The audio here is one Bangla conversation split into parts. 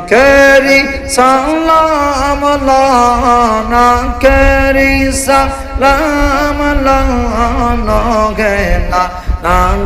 keri salam lana keri salam lana gena নাম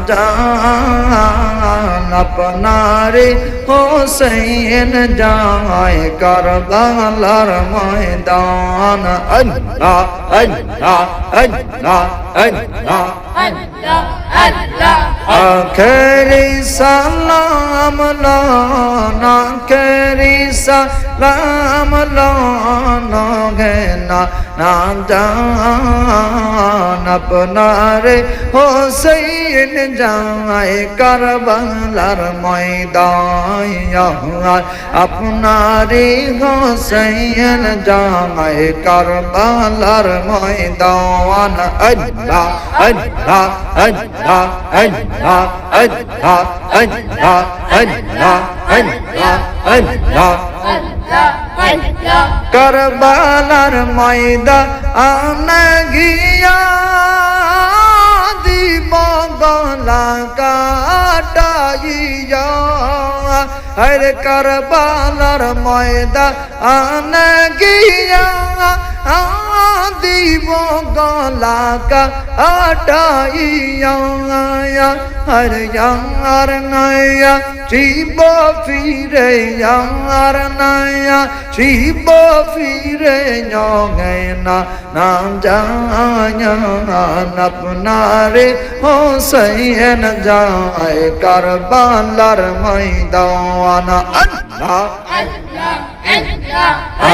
আপনারে হোসেন যায় কারবালার ময়দান আল্লাহ আল্লাহ আল্লাহ আল্লাহ আল্লাহ আল্লাহ আখেরি সালাম লানা আখেরি সালাম লানা গেনা নাম জান আপনারে হোসেন যায় কারবালার ময়দান আপনারে হোসেন যায় কারবালার ময়দান আল্লাহ আল্লাহ আল্লাহ আল্লাহ আল্লাহ আল্লাহ আল্লাহ আল্লাহ আল্লাহ কারবালার ময়দান গিয়া দিব গলা কাটাইয়া হরে কারবালার ময়দান গিয়া দিব গলা কাটাইয়া হর ইয়ার নয়া শিব ফিরে ইয়ার নয়া শিব ফিরে না নাম জান আপনারে হোসেন যায় কারবালার ময়দান আল্লাহ আল্লাহ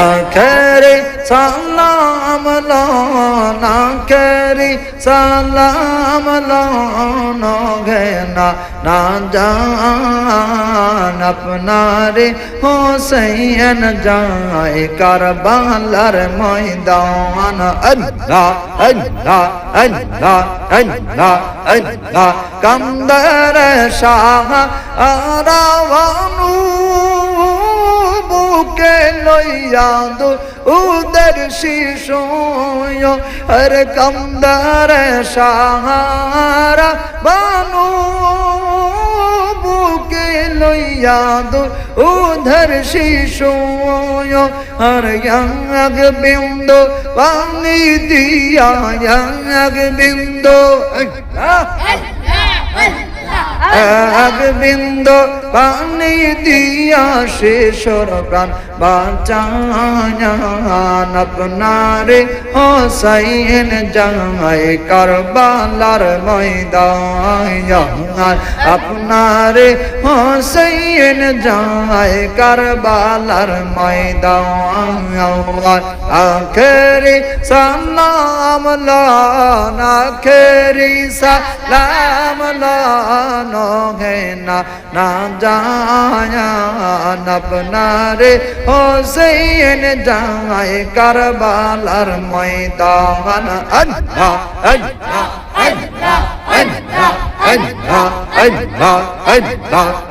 আখেরি সালাম লানা আখেরি সালাম লানা গেনা না জান আপনারে হোসেন যায় কারবালার ময়দান আল্লাহ আল্লাহ আল্লাহ আল্লাহ আল্লাহ কামদার শাহ আরাওয়ানু বুকে লইয়া দু উদর শিশোয় হর কামদার সাহারা বানু বুকে লইয়া দু উধর শিশোয় হর ইয়াগ বিন্দু পানি দিয়া ইয়াগ বিন্দু এক বিন্দু পানি দিয়া শেষর প্রাণ বাঁচান আপনারে হোসেন যায় কারবালার ময়দান আপনারে হোসেন যায় কারবালার ময়দান আখেরি সালাম লানা আখেরি সালাম লানা গেনা না জান আপনারে হোসেন যায় কারবালার ময়দান আল্লাহ আল্লাহ আল্লাহ আল্লাহ আল্লাহ আল্লাহ আল্লাহ